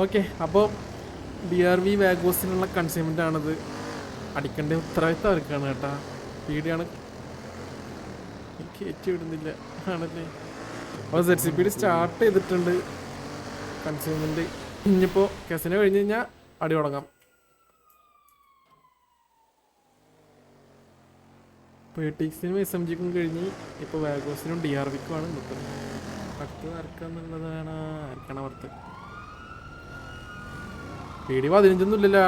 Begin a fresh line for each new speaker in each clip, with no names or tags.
Okay, അപ്പോൾ DRV വാഗോസിനുള്ള കൺസ്യൂമെൻ്റ് ആണത്. അടിക്കേണ്ട ഉത്തരവാദിത്തം അവർക്കാണ് കേട്ടാ. പീഡിയാണ് കയറ്റി വിടുന്നില്ല ആണല്ലേ. അപ്പോൾ ZCPD സ്റ്റാർട്ട് ചെയ്തിട്ടുണ്ട് കൺസ്യൂമെൻ്റ്. ഇനിയിപ്പോൾ കെസിനെ കഴിഞ്ഞ് കഴിഞ്ഞാൽ അടി തുടങ്ങാം. PTXനും SMGക്കും കഴിഞ്ഞ് ഇപ്പോൾ വാഗോസിനും DRVക്കുമാണ് നിൽക്കുന്നത്. അടുത്ത് ആർക്കാന്നുള്ളതാണ് ആർക്കാണ് പുറത്ത്. PD 15 ഇല്ലല്ലോ.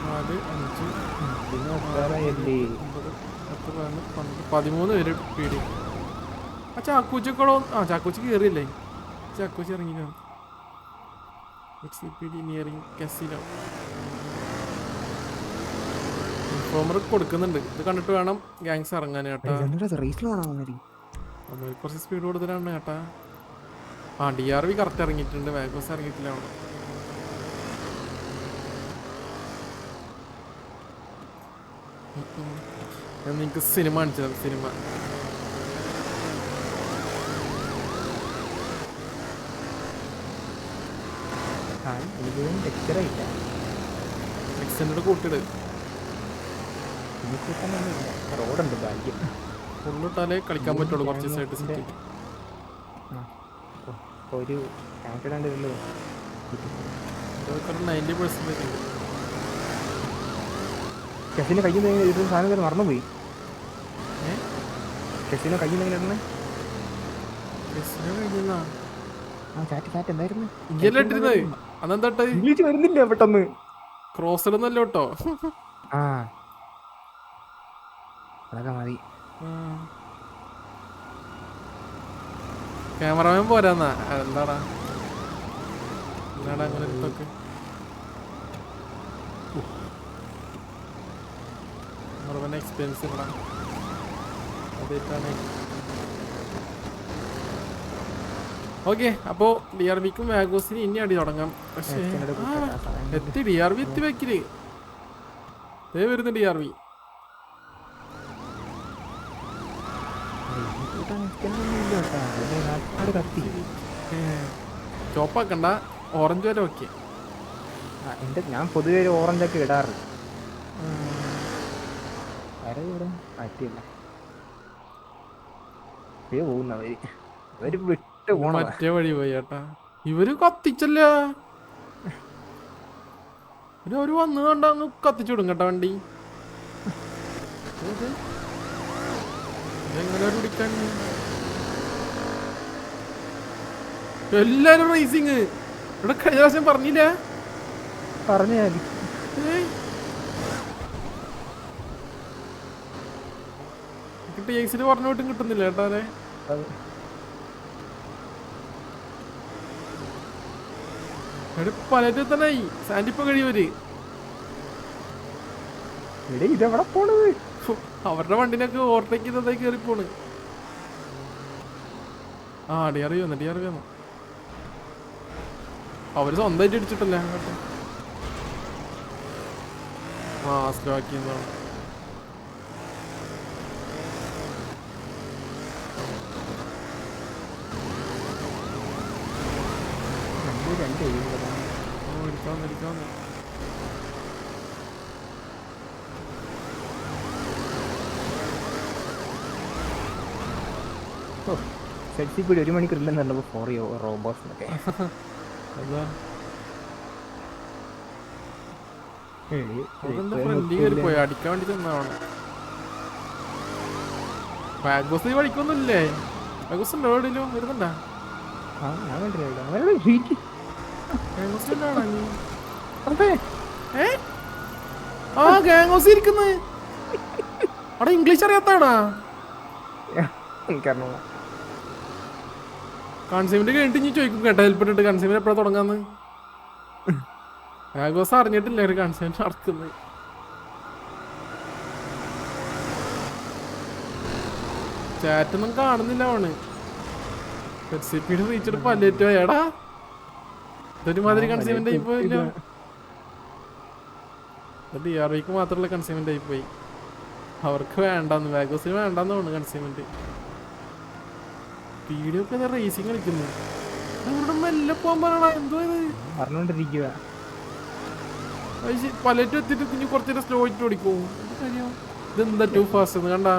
4, 5, 13 പേര് PD. ആ ചാക്കൂച്ചക്കോളോ? ആ ചാക്കൂച്ചി കയറിയല്ലേ? ചാക്കൂച്ചി ഇറങ്ങിക്കാണ്. ZCPD നിയറിങ് കസിനോ. ഇൻഫോമർ കൊടുക്കുന്നുണ്ട്. ഇത് കണ്ടിട്ട് വേണം ഗാങ്സ് ഇറങ്ങാൻ കേട്ടാ. കുറച്ച് സ്പീഡ് കൂടുതലാണ് കേട്ടാ. ആ DRV കറക്റ്റ് ഇറങ്ങിയിട്ടുണ്ട്, വാഗോസ് ഇറങ്ങിയിട്ടില്ല. ഞാൻ നിങ്ങൾക്ക് സിനിമ കാണിച്ചത്. സിനിമ എക്സ്റ്റൻഡ് കൂട്ടിട്.
റോഡുണ്ട് ഭാഗ്യം.
ഫുള്ളിട്ടാലേ കളിക്കാൻ പറ്റുള്ളൂ. കുറച്ച് ദിവസമായിട്ട് സിറ്റി
ഒരു 90%
90%
കയ്യിൽ നിന്ന് സാധനം മറന്നുപോയി. കെസിനോ കയ്യിൽ നിന്ന് എന്തായിരുന്നു ഇംഗ്ലീഷ് വരുന്നില്ല പെട്ടെന്ന്.
ക്രോസിലൊന്നല്ല കേട്ടോ.
അതൊക്കെ മതി.
ക്യാമറമാൻ പോരാന്നാ. എന്താടാ എന്നാടാ അങ്ങനെ എടുത്തൊക്കെ. എക്സ്പെൻസീവ് അതായിട്ടാണ്. ഓക്കെ, അപ്പോൾ DRVക്കും വാഗോസിന് ഇനി അടി തുടങ്ങാം. പക്ഷേ എത്തി DRV എത്തി വെക്കില്. ദേ വരുന്നു DRV. ചോപ്പാക്കണ്ട, ഓറഞ്ച് വരെ ഓക്കെ.
ഞാൻ പൊതുവെ ഒരു ഓറഞ്ചൊക്കെ ഇടാറ്. പറ്റില്ല പോകുന്നവര് വിട്ട് പോണ
മറ്റേ വഴി പോയി ചേട്ടാ. ഇവര് കത്തിച്ചല്ല, അവര് വന്ന് കണ്ട അങ്ങ് കത്തിച്ചു വിടും കേട്ടാ വണ്ടി. എങ്ങനെ പിടിക്കാൻ എല്ലാരും റേസിങ് ഇവിടെ കഴിഞ്ഞ പ്രാവശ്യം പറഞ്ഞില്ല.
പറഞ്ഞാൽ
TXന് പറഞ്ഞു പോയിട്ടും കിട്ടുന്നില്ല കേട്ടാ. പലരും തന്നെ സാൻഡിപ്പോ കഴിയുവര്.
ഇതെവിടെ പോണത്?
അവരുടെ വണ്ടിനൊക്കെ ഓവർടേക്ക് ചെയ്തതായി കയറി പോണ്. ആ DRV വന്നു. അവര് സ്വന്തമായിട്ട് ഇടിച്ചിട്ടല്ല കേട്ടോ. ആ സ്ലോ ആക്കിയതാണ്. ഇരിക്കാന്ന്
ZCPD 1 മണിക്കൂർ ഇല്ലെന്നുണ്ടപ്പോ 4 റോബോട്ട്സ് ഒക്കെ.
പോയി അടിക്കാൻ വേണ്ടി തന്നാണ്. വാഗോസ് പഠിക്കൊന്നുമില്ലേ? വാഗോസ് ഉണ്ടോ എവിടെയല്ലോ വരുന്നുണ്ടാ? അവിടെ ഇംഗ്ലീഷ് അറിയാത്താടാ. കൺസ്യൂമർ കഴിഞ്ഞിട്ട് ഇനി ചോദിക്കും കേട്ടോ ഹെൽപ്പിട്ടിട്ട് കൺസ്യൂമർ എപ്പോഴാണ് തുടങ്ങാന്ന്. വാഗോസ് അറിഞ്ഞിട്ടില്ല ഒരു കൺസ്യൂമർ നടക്കുന്നത്. ചാറ്റൊന്നും കാണുന്നില്ല. അവണ് ZCPD റീച്ചഡ് പല്ലേറ്റോ എടാ. ഇതൊരുമാതിരി കൺസ്യൂമന്റ് ആയി പോയല്ലോ. DRVക്ക് മാത്രമുള്ള കൺസ്യൂമന്റ് ആയി പോയി. അവർക്ക് വേണ്ടെന്ന്, വാഗോസിന് വേണ്ടെന്ന് തോന്നുന്നു കൺസ്യൂമന്റ്. വീഡിയോ ഒക്കെ റേസിങ് കളിക്കുന്നു. ഇവിടെ മെല്ലെ പോകാൻ പറയണ എന്തോ ഇത്
പറഞ്ഞോണ്ടിരിക്കുക.
പലറ്റും എത്തിട്ട് ഇനി കുറച്ചേരം സ്ലോ ആയിട്ട് ഓടിക്കും. എന്താ കാര്യം? ഇതെന്താ ടു ഫാസ്റ്റ് എന്ന് കണ്ടാ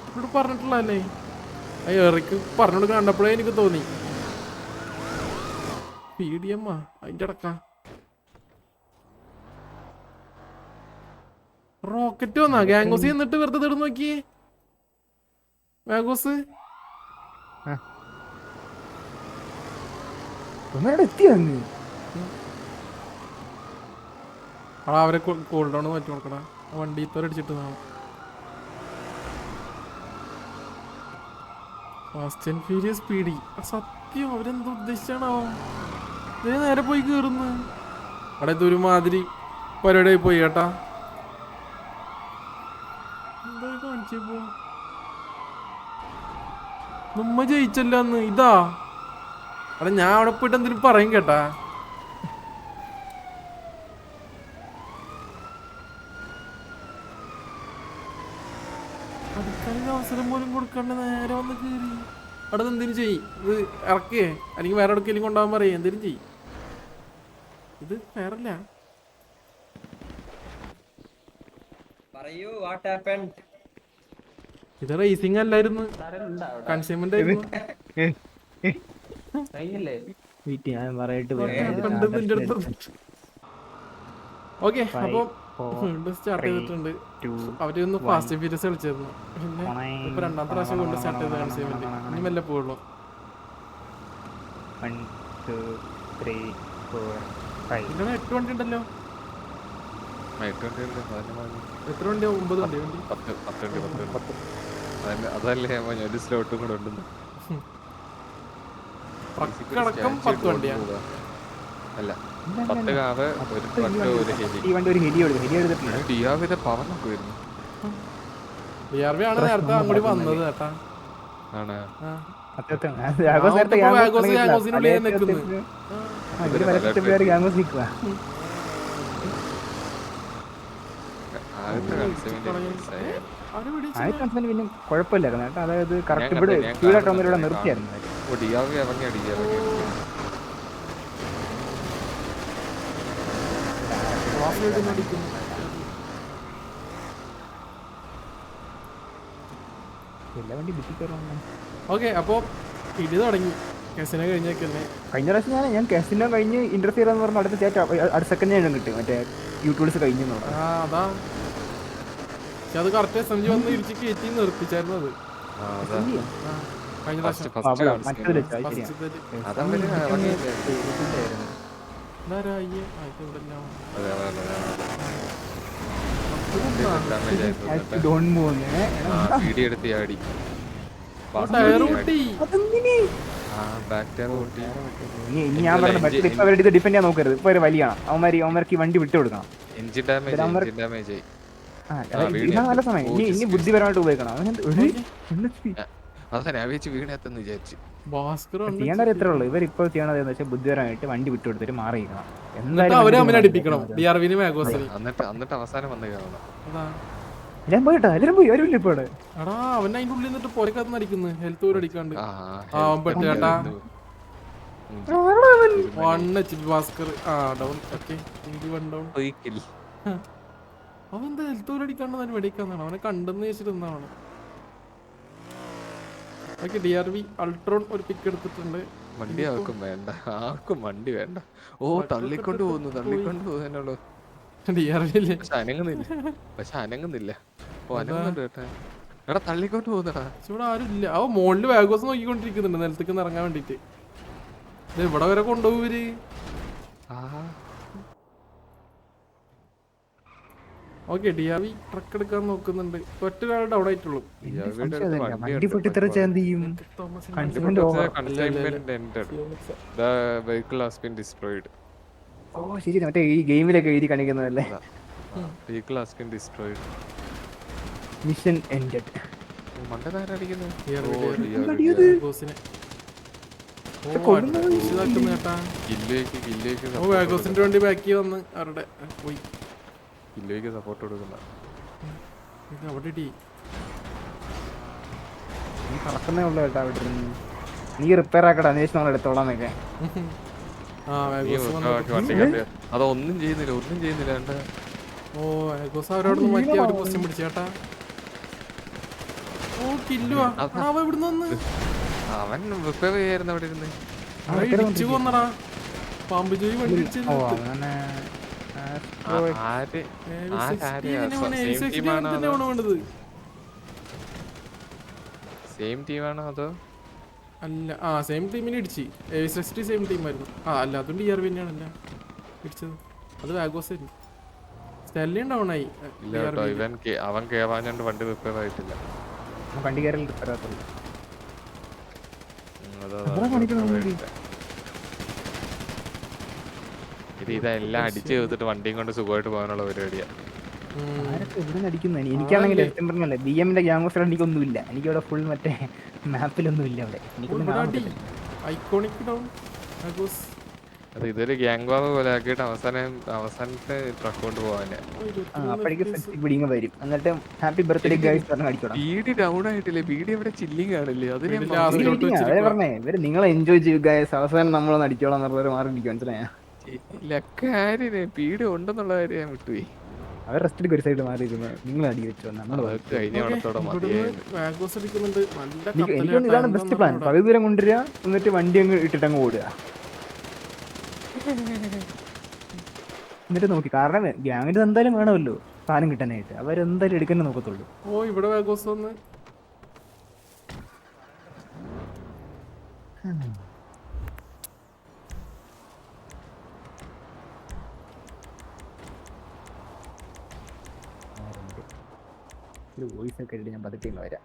ഇവിടെ പറഞ്ഞിട്ടുള്ളതല്ലേ? ഏറിക്ക് പറഞ്ഞോട് കണ്ടപ്പോഴേ എനിക്ക് തോന്നി PDM അതിന്റെ അടക്ക റോക്കറ്റ് വന്നാ ഗാംഗോസ് എന്നിട്ട് വെറുതെ തീർന്നു നോക്കിയേ ഗാംഗോസ്
എത്തിയങ്ങ്
അവരെ കൂൾ ഡൗൺ മാറ്റി കൊടുക്കടാ. വണ്ടി തോരടിച്ചിട്ട് ഫാസ്റ്റ് ആൻഡ് ഫ്യൂരിയസ് സ്പീഡി. സത്യം അവരെന്ത് ഉദ്ദേശിച്ചാണാവോ? ഇതേ നേരെ പോയി കേറുന്നു. അവിടെ ഇത് ഒരുമാതിരി പരിപാടിയായി പോയി കേട്ടാ. എന്താ കാണിച്ചപ്പോ നമ്മ ജയിച്ചല്ല അന്ന്. ഇതാ അവിടെ ഞാൻ അവിടെ പോയിട്ട് എന്തെങ്കിലും പറയും കേട്ടാ. അടുക്കളയിൽ അവസരം പോലും കൊടുക്കാണ്ട് നേരെ വന്ന് കയറി. അവിടെ എന്തെങ്കിലും ചെയ്യും. ഇത് ഇറക്കേ അല്ലെങ്കിൽ വേറെ എവിടേക്കെങ്കിലും കൊണ്ടുപോകാൻ പറയും. എന്തെങ്കിലും ചെയ്യും. ഇത് വേറല്ല. ഇത് റേസിംഗ് അല്ലായിരുന്നു, കൺസ്യൂമന്റ് ആയിരുന്നു. ഓക്കെ അപ്പൊ വീണ്ടും സ്റ്റാർട്ട് ചെയ്തിട്ടുണ്ട്. അവരൊന്ന് ഫാസ്റ്റ് ഫീരിയസ് കളിച്ചിരുന്നു. പിന്നെ ഇപ്പൊ രണ്ടാമത്തെ പ്രാവശ്യം കൊണ്ട് സ്റ്റാർട്ട് ചെയ്ത കൺസ്യൂമന്റ്. ഇനി മെല്ലെ പോവുള്ളൂ.
1 2 3 4 5
ഇങ്ങനെ 8 വണ്ടി ഉണ്ടല്ലോ. എത്ര വണ്ടിയാ? 9 വണ്ടി.
അതല്ലേ ഒരു സ്ലോട്ടും കൂടെ ഉണ്ടെന്ന്.
ട്രക്കടക്കം 10 വണ്ടിയാ.
അല്ല 10 കാറ്, ഒരു ട്രക്ക്, ഒരു ഹെലി.
ഈ വണ്ടി ഒരു ഹെലി എടുത്തിട്ടുണ്ട്.
ഡിയാവിന്റെ പവർ ഒക്കെ വരുന്നു.
DRV ആണ് നേരത്തെ അങ്ങോട്ട് വന്നത് കേട്ടാ.
ആണ്
ഗാംഗോസിനുള്ളിൽ നിൽക്കുന്നു.
പിന്നെ കുഴപ്പമില്ലായിരുന്നു കേട്ടോ. അതായത് കറക്റ്റ് ഇവിടെ സ്പീഡായിട്ട് ഒന്നിലൂടെ നിർത്തിയായിരുന്നു.
ഡിയാവി ഇറങ്ങി
എല്ലാ വണ്ടി ബുദ്ധിക്കാറുണ്ട്.
ഓക്കെ അപ്പൊ ഇടി തുടങ്ങി. കസിനോ കഴിഞ്ഞേക്കല്ലേ.
കഴിഞ്ഞ പ്രാവശ്യം ഞാൻ കസിനോ കഴിഞ്ഞ് ഇന്റർഫിയർ എന്ന് പറഞ്ഞ അടുത്ത ചേട്ടാ അടുത്ത സെക്കൻഡ് ഞാൻ കിട്ടും മറ്റേ യൂട്യൂബ്സ് കഴിഞ്ഞു.
അതാ പക്ഷെ അത് കറക്റ്റ് SMG വന്ന് ഇടിച്ച് കയറ്റി നിർത്തിച്ചായിരുന്നു. അത് കഴിഞ്ഞ പ്രാവശ്യം
ഞാൻ പറഞ്ഞ ഇപ്പൊ അവരുടെ ഇത് ഡിപ്പെൻഡ് ചെയ്യാൻ നോക്കരുത്. ഇപ്പൊ വലിയാണ് അവന്മാർക്ക് ഈ വണ്ടി വിട്ടു കൊടുക്കണം. ഇതാ നല്ല സമയം. ഇനി ബുദ്ധിപരമായിട്ട് ഉപയോഗിക്കണം. ചെയ്യേണ്ടത് എത്ര ഉള്ളൂ. ഇവരിപ്പോ ചെയ്യണത് വെച്ചാൽ ബുദ്ധിപരമായിട്ട് വണ്ടി വിട്ടു കൊടുത്തിട്ട് മാറിയിരിക്കണം.
എന്തായാലും അടിപ്പിക്കണം.
ഞാൻ പോയിട്ടോ. എല്ലാരും പോയി. ആരും ഇല്ല ഇപ്പൊ ഇവിടെ.
എടാ അവൻ അതിന്റെ ഉള്ളിൽ നിന്നിട്ട് പൊരക്കത്ത് അടിക്കുന്നു. ഹെൽത്ത് പോലും അടിക്കാണ്ട്. അവൻ പെട്ട് കേട്ടാ. 1 HP Bhaskar. Down. Okay down. അവൻ എന്താ ഹെൽത്ത് പോലും അടിക്കാണ്ട് തന്നെ വെടിക്കാന്നാണ്. അവനെ കണ്ടെന്ന് വെച്ചിട്ട് എന്താണ്. ഓക്കെ DRV അൾട്രോൺ ഒരു പിക്ക് എടുത്തിട്ടുണ്ട്.
വണ്ടി ആർക്കും വേണ്ട. ആർക്കും വണ്ടി വേണ്ട. ഓ തള്ളിക്കൊണ്ട് പോകുന്നുള്ളൂ. പക്ഷെ അനങ്ങുന്നില്ല. ഓ അനങ്ങുന്നുണ്ട് കേട്ടാ. എടാ തള്ളിക്കൊണ്ട് പോകുന്നടാ.
ഇവിടെ ആരും ഇല്ല. അവ മോളില് വാഗോസ് നോക്കിക്കൊണ്ടിരിക്കുന്നുണ്ട് നിലത്തേക്ക് ഇറങ്ങാൻ വേണ്ടിട്ട്. ഇവിടെ വരെ കൊണ്ടുപോകും ഇവര്. ഓക്കെ DRV ട്രക്ക് എടുക്കാൻ നോക്കുന്നുണ്ട്. ഒറ്റൊരാൾ ഡൗൺ ആയിട്ടുള്ളൂ.
മറ്റേ ഈ ഗെയിമിലൊക്കെ എഴുതി കാണിക്കുന്നതല്ലേ. Mission ended.
വാഗോസിന്റെ വണ്ടി ബാക്കി വന്ന് അവരുടെ പോയി.
സപ്പോർട്ട് കൊടുക്കുന്ന
നടക്കുന്നേ ഉള്ളു കേട്ടോ. അവിടെ നീ റിപ്പയർ ആക്കട്ടെ അന്വേഷിച്ച് നമ്മൾ എടുത്തോളാന്നൊക്കെ.
ആ
നീ
വാഗോസ്
വണ്ടി
വന്നു.
കയറി. അതൊന്നും ചെയ്യുന്നില്ല, ഒന്നും ചെയ്യുന്നില്ല. കണ്ട
ഓ വാഗോസ് അവരോടൊന്ന് മാറ്റി ഒരു ക്വസ്റ്റ്യൻ പിടിച്ചു ചേട്ടാ. ഓ കില്ലുവാ അവ ഇവിടുന്ന് വന്ന്
അവൻ റിപ്പയർ ചെയ്യായിരുന്നു അവിടെ ഇരുന്ന്.
ഇടിച്ചു കൊന്നടാ പാമ്പ് ജോയി വണ്ടി ഇടിച്ചു.
ഓ അങ്ങനെ
ആര്
വേണ്ടത്
സെയിം ടീമാണോ അതോ?
അല്ല ആ സെയിം ടീമിനെ ഇടിച്ച് സെയിം ടീമായിരുന്നു. ആ അല്ല അതും DRV തന്നെയാണല്ല ഇടിച്ചത്. അത് വാഗോസ് ആയിരുന്നു. സ്റ്റെല്ലിയും ഡൗൺ ആയി.
ഇല്ല കേട്ടോ, അവൻ കേറാഞ്ഞോണ്ട് വണ്ടി റിപ്പയർ ആയിട്ടില്ല.
വണ്ടി കയറി റിപ്പയർ ആക്കത്തുള്ളൂ.
ഇതെല്ലാം അടിച്ചു തീർത്തിട്ട് വണ്ടിയും കൊണ്ട് സുഖമായിട്ട് പോകാനുള്ള പരിപാടിയാ.
ആരൊക്കെ ഇവിടെ അടിക്കുന്നത്? എനിക്കാണെങ്കിൽ പറഞ്ഞല്ലേ BM-ന്റെ ഗ്യാങ് എനിക്കൊന്നുമില്ല. എനിക്കവിടെ ഫുൾ മറ്റേ മാപ്പിലൊന്നും ഇല്ല അവിടെ.
Iconic down വാഗോസ്.
അത് ഇതൊരു ഗ്യാങ് വാർ പോലെ ആക്കിയിട്ട് അവസാനത്തെ ട്രക്ക് കൊണ്ട് പോവാനെ.
അപ്പോഴേക്കും വരും. എന്നിട്ട് ഹാപ്പി ബർത്ത്ഡേ ഗൈസ് പറഞ്ഞ് അടിച്ചോടാം.
ബീഡി ഡൗൺ ആയിട്ടില്ലേ? ബീഡി അവിടെ ചില്ലിങ് ആണില്ലേ? അതിന്
അതേ പറഞ്ഞേ ഇവര് നിങ്ങളെ എൻജോയ് ചെയ്യുക ഗൈസ്, അവസാനം നമ്മളൊന്ന് അടിച്ചോളാം എന്നുള്ളവർ മാറി ഇരിക്കും. മനസ്സിലായ
കാര്യ പീഡി ഉണ്ടെന്നുള്ള കാര്യം ഞാൻ വിട്ടുപോയി.
അവർ റെസ്റ്റ് എടുക്കും, ഒരു സൈഡ് മാറി നിങ്ങൾ അടി വെച്ചോ.
കഴിഞ്ഞ ഓണത്തോടെ
എനിക്കൊന്നും ഇതാണ് ബെസ്റ്റ് പ്ലാൻ. പകുതി ദൂരം കൊണ്ടുവരിക, എന്നിട്ട് വണ്ടി അങ്ങ് ഇട്ടിട്ട് അങ്ങ് ഓടുക. എന്നിട്ട് നോക്കി, കാരണം ഗ്യാങ്ങിന് എന്തായാലും വേണമല്ലോ സാധനം കിട്ടാനായിട്ട്. അവരെന്തായാലും എടുക്കാനേ നോക്കത്തുള്ളൂ.
ഓ ഇവിടെ വാഗോസ് വന്ന്
വോയിസ് ഒക്കെ ഇട്ട് ഞാൻ പതുക്കെ വരാം.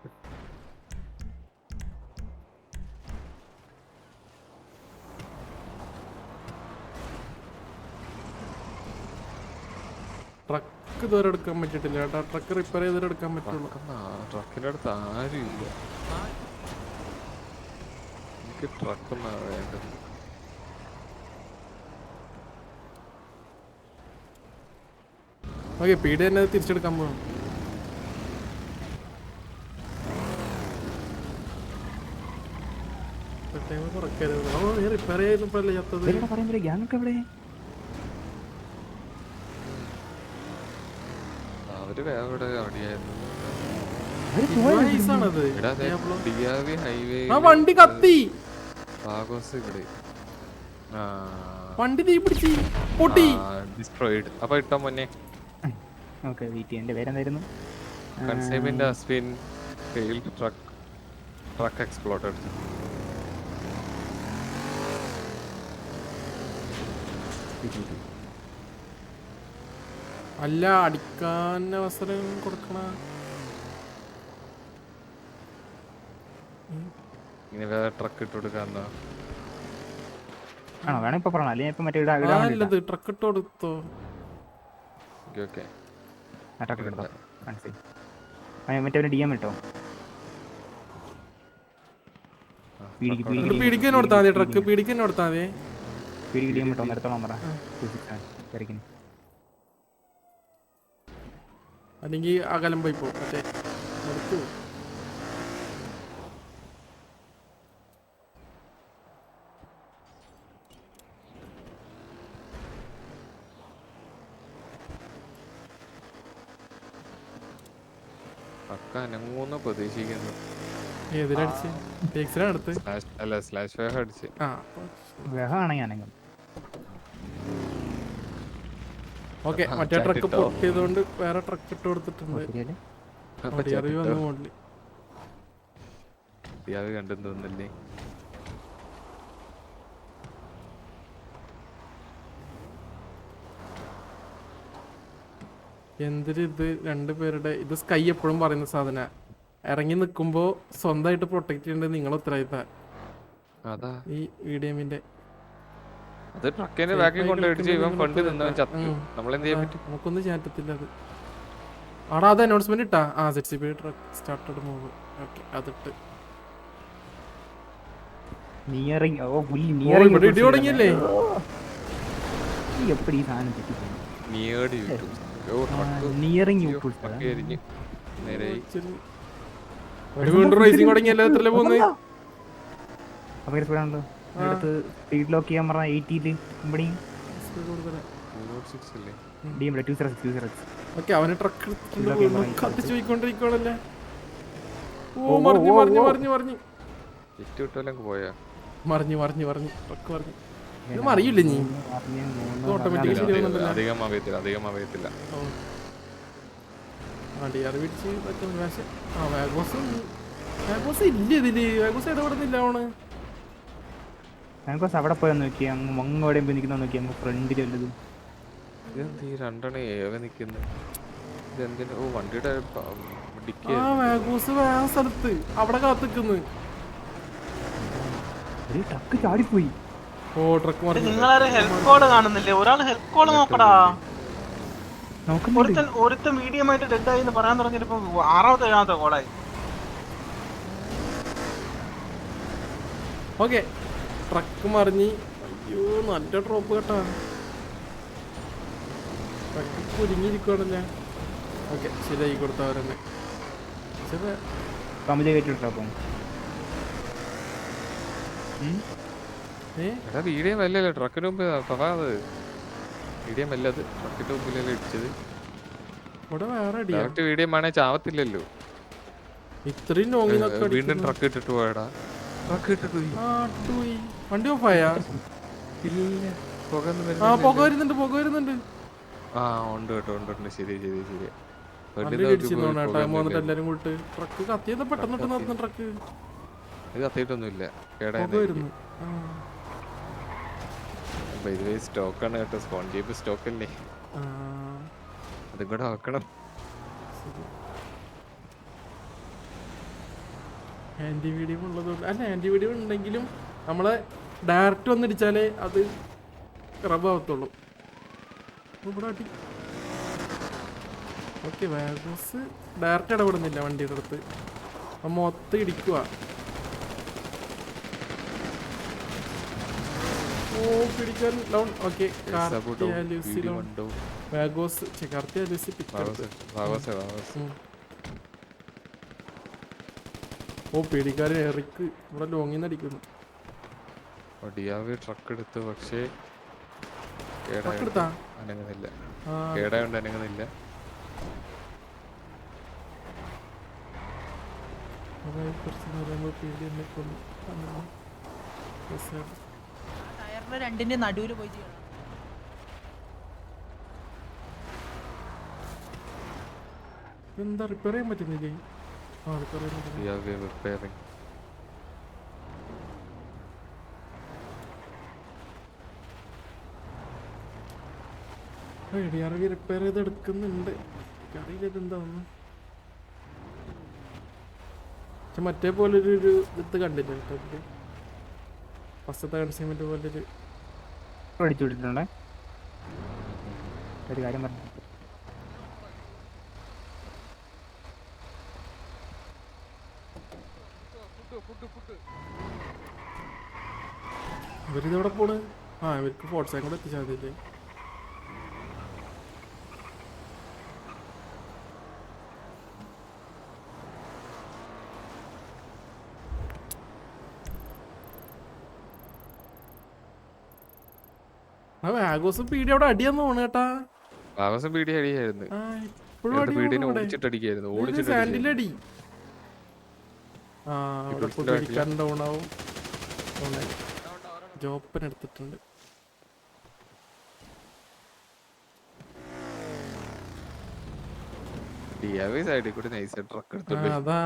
ട്രക്ക് ഇതുവരെ എടുക്കാൻ പറ്റിയിട്ടില്ല ചേട്ടാ. ട്രക്ക് റിപ്പയർ ചെയ്തിട്ട് എടുക്കാൻ പറ്റുള്ളൂ.
ട്രക്കിന്റെ അടുത്ത് ആരും ഇല്ല. എനിക്ക് ട്രക്കൊന്നാ വേണ്ടത്.
ഓക്കെ പീഡി തന്നെ തിരിച്ചെടുക്കാൻ പോകണം. റിപ്പയർ ചെയ്യുന്നപ്പോഴല്ലേ ചത്തത്.
പറയുമ്പോ ഗ്യാങ് ഒക്കെ എവിടെ?
അവര് വേറെ അടിയായിരുന്നു.
വണ്ടി കത്തി,
വാഗോസ് ഇവിടെ
വണ്ടി തീ പിടിച്ച് പൊട്ടി
ഡിസ്ട്രോയിഡ്. അപ്പൊ ഇട്ടോ മുന്നേ
ഓക്കെ എന്റെ പേരെന്തായിരുന്നു?
Consignment has been failed. truck exploded.
അല്ല അടിക്കാൻ അവസരം കൊടുക്കണ.
ഇങ്ങനെ വേറെ ട്രക്ക് ഇട്ട് കൊടുക്കാന്നോ?
ആണോ വേണം ഇപ്പൊ പറഞ്ഞ അല്ലെങ്കിൽ ഇപ്പൊ മറ്റേ
നല്ലത് ട്രക്ക് ഇട്ട് കൊടുത്തോ.
ഓക്കെ
മറ്റേ DM ഇട്ടോ.
പീഡിക്കാൻ കൊടുത്താൽ മതി. ട്രക്ക് പീഡിക്കാൻ കൊടുത്താൽ മതി.
DM ഇട്ടോ നിർത്തണം പറ.
അല്ലെങ്കിൽ അകലം പോയി പോകും. മറ്റേ നിർത്തൂ.
അനങ്ങൂന്ന് പ്രതീക്ഷിക്കുന്നു.
ഏതിലടിച്ച് ടേക്സിനടുത്ത്
അല്ല സ്ലാഷ് വേഗം അടിച്ച്.
ഓക്കെ മറ്റേ ട്രക്ക് പൊട്ടിയതുകൊണ്ട് വേറെ ട്രക്ക് ഇട്ട് കൊടുത്തിട്ടുണ്ട്.
കണ്ടെന്ന് തോന്നുന്നില്ലേ?
എന്തൊരു ഇത് രണ്ടുപേരുടെ ഇത് സ്കൈ എപ്പോഴും പറയുന്ന സാധന. ഇറങ്ങി നിൽക്കുമ്പോ സ്വന്തമായിട്ട് പ്രൊട്ടക്ട് ചെയ്യേണ്ടത് നിങ്ങളെ ഉത്തരവാദിത്ത. ഈ VDM-ന്റെ നമുക്കൊന്നും ചാറ്റത്തില്ല അത്. ആടാ അത് അനൗൺസ്മെന്റ് ഇട്ടാ. ZCP truck started move. Okay അതിട്ട് ഇടി തുടങ്ങിയല്ലേ. വീണ്ടും റേസിംഗ് തുടങ്ങിയല്ലോ. എത്ര പോകുന്നത്?
ഭയങ്കര സ്പീഡാണല്ലോ. അടുത്ത് സ്പീഡ് ലോക്ക് ചെയ്യാൻ പറഞ്ഞ 80 കമ്പനി
സ്പീഡ് കൊടുക്കല.
206 അല്ലേ?
DMടെ 206.
ഓക്കെ, അവന് ട്രക്ക്
ഇതിലൊക്കെ
കത്തിച്ച് പോയിക്കൊണ്ടിരിക്കണല്ലേ. ഓ
ഓ,
മറിഞ്ഞു
ഓ,
മറിഞ്ഞു
ഓ.
മറിഞ്ഞു മറിഞ്ഞു
ഹിറ്റ് വിട്ടാലും പോയാ
മറിഞ്ഞു മറിഞ്ഞു മറിഞ്ഞു ട്രക്ക് മറിഞ്ഞു. ഇത് മറിയില്ല നീ, ഓട്ടോമാറ്റിക്കലി ശരിയാവുന്നുണ്ടല്ലോ.
അധികം അറിയത്തില്ല.
വണ്ടി കയറി പിടിച്ച് പറ്റുന്നു. പക്ഷെ വാഗോസ് ഇല്ല ഇതില്. വാഗോസ് ഇടപെടുന്നില്ല അവണ്.
ഞങ്ങൾക്ക് അവിടെ പോയാൽ നോക്കി അങ്ങ് എവിടെയും പോയി നിൽക്കുന്ന നോക്കി അങ്ങ് ഫ്രണ്ടിൽ വല്ലതും.
ഇതെന്ത് ഈ രണ്ടെണ്ണം ഏവ നിക്കുന്നു? ഇതെന്തിനാ? ഓ വണ്ടിയുടെ ഡിക്കി
വാഗോസ് വേറെ സ്ഥലത്ത് അവിടെ കാത്തിക്കുന്നു.
ഒരു ട്രക്ക് ചാടിപ്പോയി.
ഓ ട്രക്ക് മറിഞ്ഞു.
നിങ്ങളാരും ഹെൽപ്പ് കോഡ് കാണുന്നില്ലേ? ഒരാൾ ഹെൽപ്പ് കോഡ് നോക്കടാ.
നോക്കുന്നുണ്ട്.
ഒരുത്തൻ മീഡിയമായിട്ട് ഡെഡ് ആയി എന്ന് പറയാൻ തുടങ്ങിയപ്പോ 6ാമത്തെ 7ാമത്തെ കോളായി.
ഓക്കെ, ട്രക്ക് മറിഞ്ഞ്. അയ്യോ നല്ല ഡ്രോപ്പ് കേട്ടാ. ട്രക്ക് കുരുങ്ങിയിരിക്കുവാണല്ലേ. ഓക്കെ, ശരിയായി കൊടുത്തവരെന്നെ. ശരി.
കമിതി കയറ്റിട്ടോ അപ്പം.
എടാ വീഡിയോ വല്ലല്ലോ ട്രക്കിന് മുമ്പ് പറയാത്. വീഡിയോ വല്ലത് ട്രക്കിന്റെ മുമ്പിലല്ലേ ഇടിച്ചത്.
ഇവിടെ വേറെ അടിയാ.
ഡയറക്റ്റ് വീഡിയോ ആണേ ചാവത്തില്ലല്ലോ.
ഇത്രയും നോങ്ങിനൊക്കെ
വീണ്ടും ട്രക്ക് ഇട്ടിട്ട് പോയടാ. ട്രക്ക് ഇട്ടിട്ട് പോയി.
വണ്ടി ഓഫായാ?
ഇല്ല, പുക
പുക വരുന്നുണ്ട്, പുക വരുന്നുണ്ട്.
ആ ഉണ്ട് കേട്ടോ, ഉണ്ട്. ശരി.
വണ്ടി ഇടിച്ചിരുന്നോണ ടൈം വന്നിട്ട് എല്ലാരും കൂട്ട് ട്രക്ക് കത്തിയത് പെട്ടെന്നിട്ട് നടന്ന ട്രക്ക്.
ഇത് കത്തിയിട്ടൊന്നുമില്ല,
പുക വരുന്നു.
സ്റ്റോക്കാണ് കേട്ടോ, സ്പോൺജീപ്പ് സ്റ്റോക്ക് അല്ലേ, അതും കൂടെ നോക്കണം.
ആന്റി വീഡിയോ ഉള്ളതുകൊണ്ട് അല്ല, ആന്റി വീഡിയോ ഉണ്ടെങ്കിലും നമ്മളെ ഡയറക്റ്റ് വന്നിടിച്ചാലേ അത് റബ് ആവത്തുള്ളൂ. ഓക്കെ, വാഗോസ് ഡയറക്റ്റ് ഇടപെടുന്നില്ല വണ്ടിയുടെ അടുത്ത്. മൊത്തം ഇടിക്കുക. ഓ പിടിക്കാൻ ഡൗൺ. ഓക്കെ, വാഗോസ് ഓ പേടിക്കാരൻ എറിക്ക് ഇവിടെ ലോങ്ങിൽ നിന്ന് അടിക്കുന്നു.
ട്രക്ക് എടുത്ത്, പക്ഷേ അനങ്ങുന്നില്ല. കേടായോണ്ട് അനങ്ങുന്നില്ല.
രണ്ടിന്റെ നടുവില് പോയി ചെയ്യണം.
എന്താ റിപ്പയർ ചെയ്യാൻ പറ്റുന്നില്ലേ?
റിപ്പയറിംഗ്.
റിപ്പയർ ചെയ്ത് എടുക്കുന്നുണ്ട്. അറിയില്ല ഇതെന്താന്ന്. പക്ഷെ മറ്റേ പോലൊരു ഇത് കണ്ടില്ല കേട്ടോ. ഫസ്റ്റത്തെ കൺസ്യൂമെന്റ് പോലൊരു
അടിച്ചു വിട്ടിട്ടുണ്ടേ. ഒരു കാര്യം പറഞ്ഞു,
ഇവരിതെവിടെ പോണ്? ഇവർക്ക് ഫോർട്ട്സൈൻ കൂടെ എത്തിച്ചാൽ മതിയില്ലേ? വാഗോസും പീടി അവിടെ അടിയാന്ന് തോന്നുന്നു കേട്ടാ.
പീടി അടിയായിരുന്നു.
സാൻഡിലടി. ഡൗൺ ആവും. ജോപ്പൻ എടുത്തിട്ടുണ്ട്. അതാ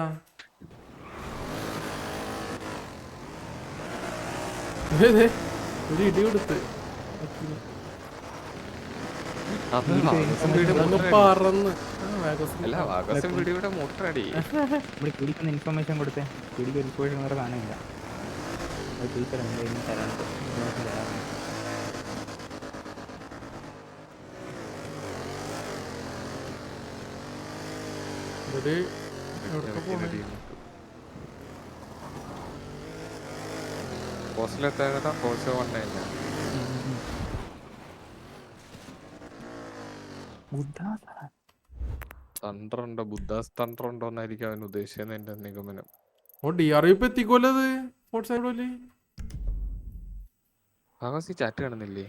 ഒരു ഇടി കൊടുത്ത് പറന്ന്.
ഇൻഫർമേഷൻ കൊടുത്തേ. പിടിക്ക് ഇൻഫർമേഷൻ വേറെ കാണില്ല.
ബുദ്ധാസ് തണ്ടറുണ്ടോന്നായിരിക്കും അവൻ ഉദ്ദേശിച്ചത്. എന്റെ നിഗമനം.
DRV എത്തിക്കോലത്.
ഭാഗവസി ചാറ്റ് കാണുന്നില്ലേ?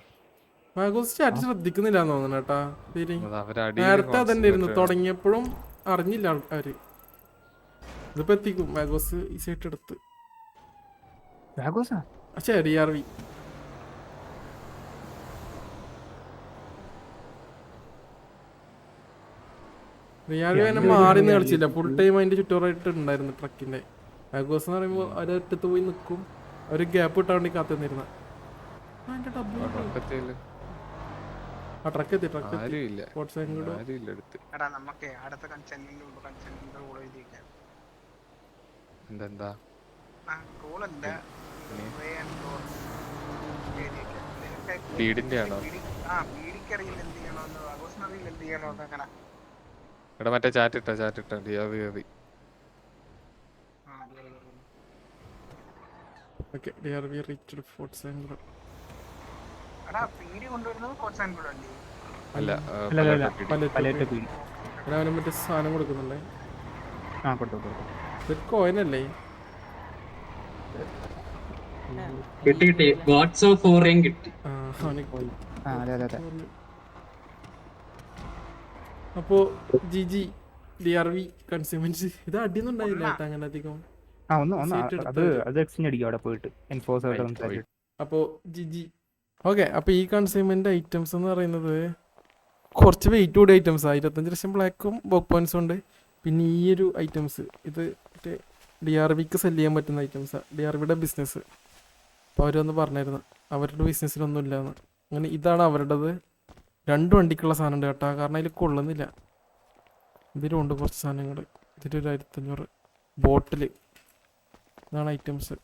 മാഗോസ് ചാറ്റ് ശ്രദ്ധിക്കുന്നില്ല തോന്നുന്നു കേട്ടാ. ശരി,
അത് അവരടിയിൽ
നേരത്തെ അതന്നെ ഇരുന്നു,
concentrate
തുടങ്ങിയപ്പോഴും അറിഞ്ഞില്ല ആൾക്കാര്. ഇതിപ്പോ എത്തിക്കും മാഗോസ് ഈ സൈറ്റ് എടുത്ത്.
ബാഗോസാ
പക്ഷേ DRV തന്നെ മാറി കളിച്ചില്ല, ഫുൾ ടൈം അതിന്റെ ചുറ്റോറായിട്ട് ഉണ്ടായിരുന്നു ട്രക്കിന്റെ. മാഗോസ് എന്ന് പറയുമ്പോ ഒരറ്റത്ത് പോയി നിൽക്കും, ഒരു ഗ്യാപ്പ് ഇട്ടാൻ വേണ്ടി കാത്തു നിന്നിരുന്ന.
ഒക്കത്തേല്
ആ ട്രക്ക് എത്തി, ട്രക്ക് എത്തി.
ആരുമില്ല,
സ്പോർട്സ് ആംഗിൾ
ആരുമില്ല അടുത്ത്.
എടാ നമുക്ക് അടുത്ത കൺസെന്റിന്റെ കൂടെ എഴുതിയിരിക്കാം.
എന്താ
കൂളല്ല
വീടിന്റെ ആണോ?
പീഡിക്കറിയിൽ എന്ത് ചെയ്യണമെന്ന് ആഘോഷനറിയിൽ എന്ത് ചെയ്യണമെന്ന് അങ്ങനെ.
എടാ മറ്റേ ചാറ്റിട്ട DRV
okay. DRV reached sports angle.
എടാ പീഡി കൊണ്ടുവരുന്നത് കോച്ചാൻകൂടെ അല്ലേ?
അല്ല
അല്ല
പലട്ട്
പലയിട്ട് പീടി.
അവന് മറ്റേ സാധനം കൊടുക്കുന്നുണ്ടേ.
ആ കൊടുത്തു
ഇത് കോയിനല്ലേ?
കിട്ടി ഗോഡ്സ് ഓഫ് ഫോറിയും കിട്ടി.
ആ അതെ
അപ്പോ GG DRV കൺസ്യൂമൻസ് ഇത് അടിയൊന്നും ഉണ്ടായില്ല കേട്ടോ അങ്ങനെ അധികം.
ആ ഒന്ന് അത് എക്സ്ചേഞ്ച് അടിക്കും അവിടെ പോയിട്ട് എൻഫോഴ്സറായിട്ട് സംസാരിച്ചു.
അപ്പോ GG. ഓക്കെ, അപ്പൊ ഈ കൺസ്യൂമന്റ് ഐറ്റംസ് എന്ന് പറയുന്നത് കുറച്ച് വെയിറ്റ് കൂടിയ ഐറ്റംസ്. 25 ലക്ഷം ബ്ലാക്കും ബോക്ക് പോയിന്റ്സും ഉണ്ട്. പിന്നെ ഈ ഒരു ഐറ്റംസ് ഇത് മറ്റേ DRVക്ക് സെല് ചെയ്യാൻ പറ്റുന്ന ഐറ്റംസാണ്, DRVയുടെ ബിസിനസ്. അപ്പോൾ അവരൊന്ന് പറഞ്ഞായിരുന്നു അവരുടെ ബിസിനസ്സിലൊന്നും ഇല്ലയെന്ന്. അങ്ങനെ ഇതാണ് അവരുടേത്. 2 വണ്ടിക്കുള്ള സാധനം ഉണ്ട് കേട്ടോ, കാരണം അതിൽ കൊള്ളുന്നില്ല. ഇതിലുണ്ട് കുറച്ച് സാധനങ്ങൾ. ഇതിൽ 1500 ബോട്ടിൽ. ഇതാണ് ഐറ്റംസ്.